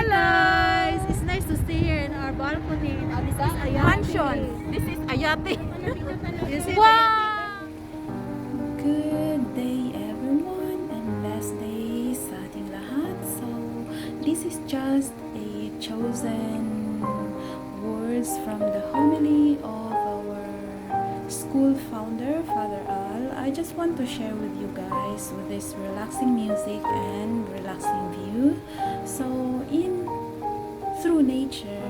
guys! It's nice to stay here in our balcony. This is a Mansion. This is Ayate. This is Wow! Good day everyone and blessed day sa ating lahat. So, this is just a chosen words from the homily of our school founder, Father Al. I just want to share with you guys with this relaxing music and relaxing view. So, through nature,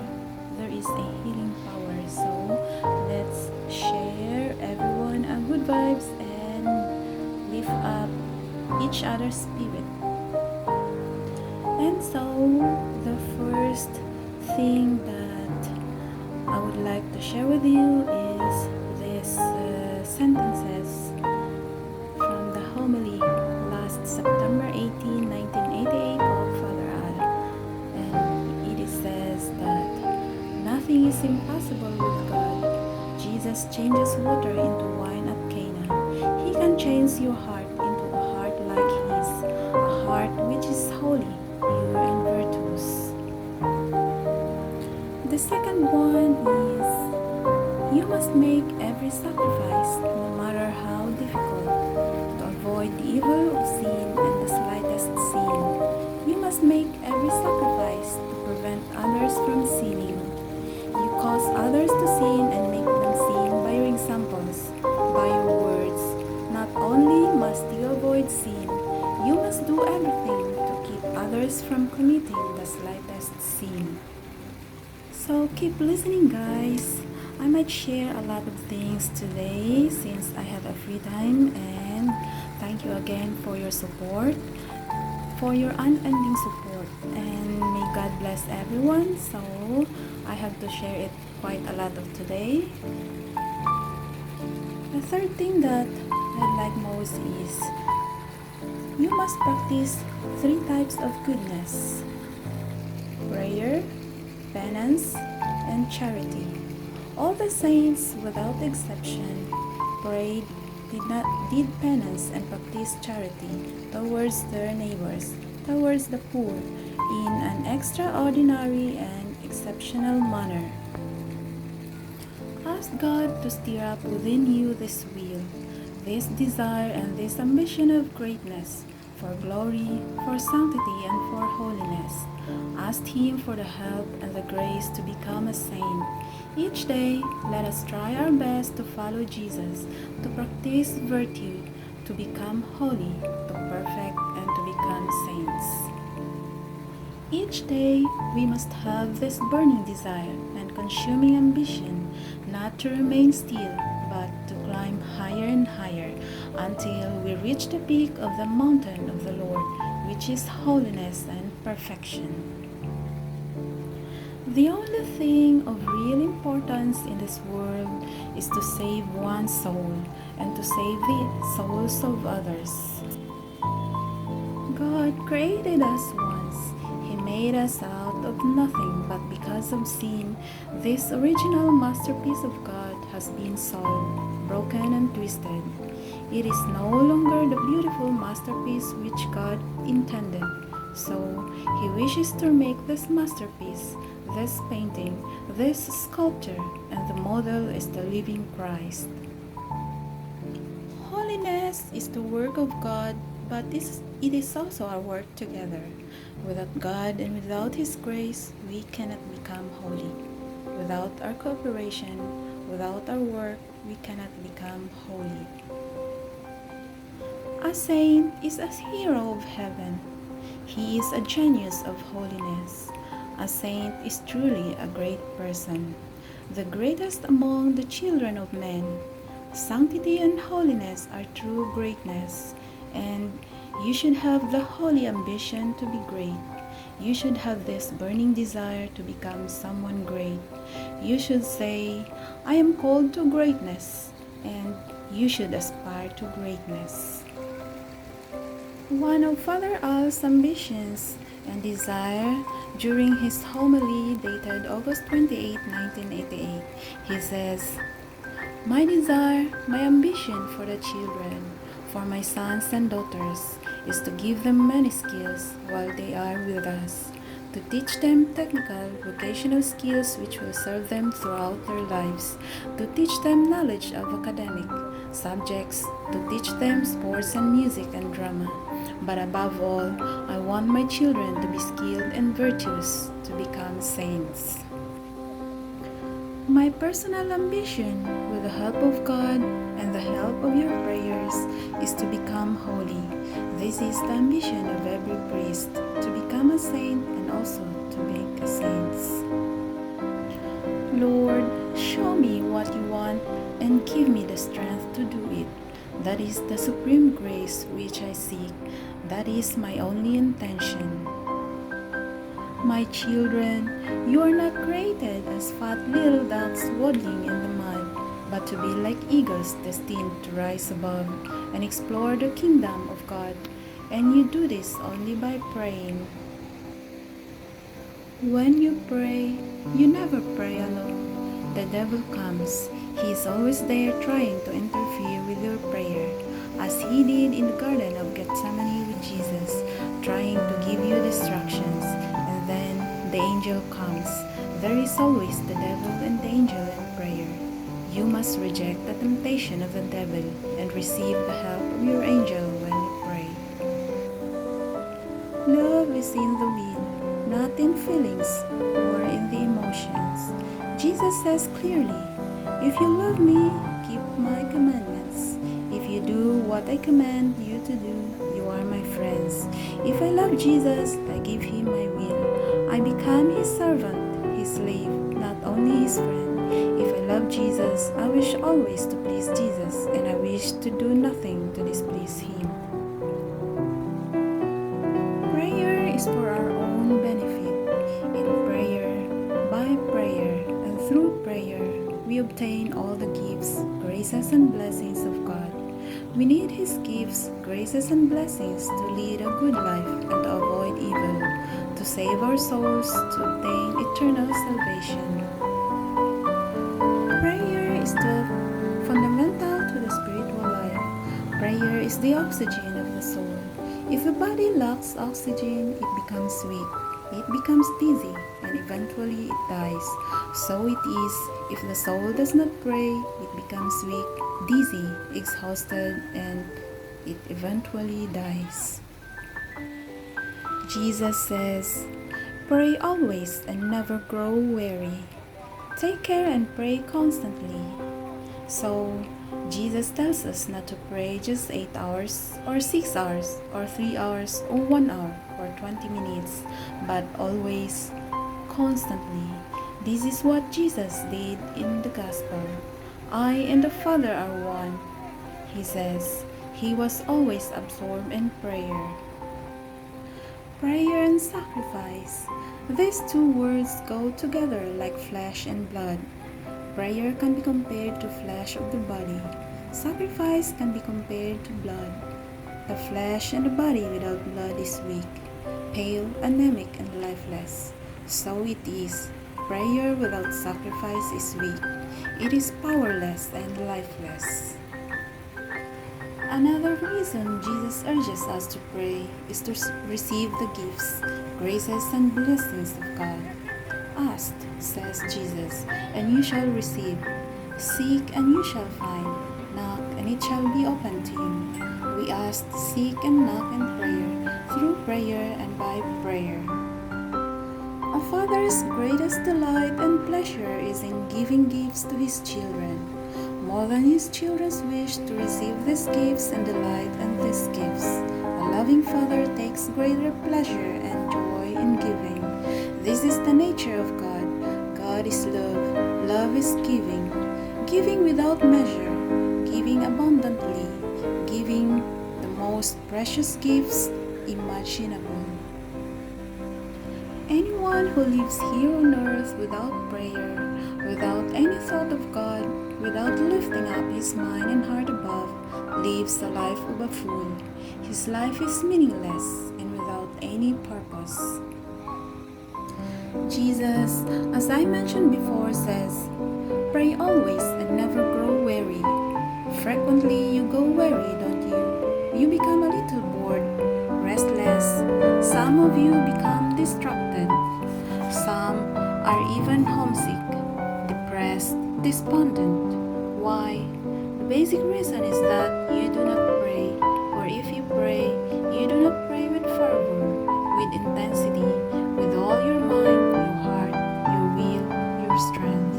there is a healing power. So, let's share everyone a good vibes and lift up each other's spirit. And so, the first thing that I would like to share with you is these sentences from the homily last September 18, 1988 of Father Al. And it says that nothing is impossible with God. Jesus changes water into wine at Cana. He can change your heart into a heart like His, a heart which is holy, pure, and virtuous. The second one is, you must make every sacrifice, no matter how difficult, to avoid the evil of sin and the slightest sin. You must make every sacrifice to prevent others from sinning. You cause others to sin and make them sin by your examples, by your words. Not only must you avoid sin, you must do everything to keep others from committing the slightest sin. So keep listening, guys. I might share a lot of things today since I have a free time, and thank you again for your support, for your unending support, and may God bless everyone. So I have to share it quite a lot of today. The third thing that I like most is, you must practice 3 types of goodness: prayer, penance, and charity. All the saints, without exception, prayed, did penance, and practiced charity towards their neighbors, towards the poor, in an extraordinary and exceptional manner. Ask God to stir up within you this will, this desire, and this ambition of greatness, for glory, for sanctity, and for holiness. Ask Him for the help and the grace to become a saint. Each day, let us try our best to follow Jesus, to practice virtue, to become holy, to perfect, and to become saints. Each day, we must have this burning desire and consuming ambition, not to remain still, but to climb higher and higher until we reach the peak of the mountain of the Lord, which is holiness and perfection. The only thing of real importance in this world is to save one's soul and to save the souls of others. God created us once. He made us out of nothing, but because of sin, this original masterpiece of God has been soiled, broken, and twisted. It is no longer the beautiful masterpiece which God intended. So, He wishes to make this masterpiece, this painting, this sculpture, and the model is the living Christ. Holiness is the work of God, but it is also our work together. Without God and without His grace, we cannot become holy. Without our cooperation, without our work, we cannot become holy. A saint is a hero of heaven. He is a genius of holiness. A saint is truly a great person, the greatest among the children of men. Sanctity and holiness are true greatness, and you should have the holy ambition to be great. You should have this burning desire to become someone great. You should say, I am called to greatness, and you should aspire to greatness. One of Father Al's ambitions and desire during his homily dated August 28, 1988, he says, my desire, my ambition for the children, for my sons and daughters, is to give them many skills while they are with us, to teach them technical, vocational skills which will serve them throughout their lives, to teach them knowledge of academic subjects, to teach them sports and music and drama. But above all, I want my children to be skilled and virtuous, to become saints. My personal ambition, with the help of God and the help of your prayers, is to become holy. This is the ambition of every priest, to become a saint and also to make a saints. Lord, show me what you want and give me the strength to do it. That is the supreme grace which I seek. That is my only intention. My children, you are not created as fat little ducks waddling in the mud, but to be like eagles destined to rise above and explore the kingdom of God. And you do this only by praying. When you pray, you never pray alone. The devil comes. He is always there trying to interfere with your prayer, as he did in the Garden of Gethsemane with Jesus, trying to give you distractions. And then the angel comes. There is always the devil and the angel in prayer. You must reject the temptation of the devil and receive the help of your angel when you pray. Love is in the will, not in feelings or in the emotions. Jesus says clearly, "If you love me, keep my commandments. If you do what I command you to do, you are my friends." If I love Jesus, I give him my will. I become his servant, his slave, not only his friend. If I love Jesus, I wish always to please Jesus, and I wish to do nothing to displease him. Prayer is for our own benefit. In prayer, by prayer, and through prayer, we obtain all the gifts, graces, and blessings of God. We need his gifts, graces, and blessings to lead a good life and to avoid evil, to save our souls, to obtain eternal salvation. Prayer is the fundamental to the spiritual life. Prayer is the oxygen of the soul. If the body lacks oxygen, it becomes weak, it becomes dizzy, and eventually it dies. So it is, if the soul does not pray, it becomes weak, dizzy, exhausted, and it eventually dies. Jesus says, "Pray always and never grow weary." Take care and pray constantly. So, Jesus tells us not to pray just 8 hours, or 6 hours, or 3 hours, or 1 hour, or 20 minutes, but always, constantly. This is what Jesus did in the Gospel. "I and the Father are one," he says. He was always absorbed in prayer. Prayer and sacrifice. These two words go together like flesh and blood. Prayer can be compared to flesh of the body. Sacrifice can be compared to blood. The flesh and the body without blood is weak, pale, anemic, and lifeless. So it is. Prayer without sacrifice is weak. It is powerless and lifeless. Another reason Jesus urges us to pray is to receive the gifts, graces, and blessings of God. "Ask," says Jesus, "and you shall receive. Seek, and you shall find. Knock, and it shall be opened to you." We ask, seek, and knock in prayer, through prayer and by prayer. A father's greatest delight and pleasure is in giving gifts to his children. More than his children's wish to receive these gifts and delight in these gifts, a loving father takes greater pleasure and joy in giving. This is the nature of God. God is love. Love is giving. Giving without measure. Giving abundantly. Giving the most precious gifts imaginable. Anyone who lives here on earth without prayer, without any thought of God, without lifting up his mind and heart above, lives the life of a fool. His life is meaningless and without any purpose. Jesus, as I mentioned before, says, "Pray always and never grow weary." Frequently you go weary, don't you? You become a little bored, restless. Some of you become distracted. Some are even homesick, depressed, despondent. Why? The basic reason is that you do not pray, or if you pray, you do not pray with fervor, with intensity, with all your mind, your heart, your will, your strength.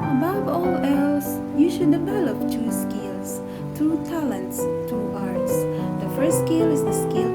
Above all else, you should develop two skills, two talents, two arts. The first skill is the skill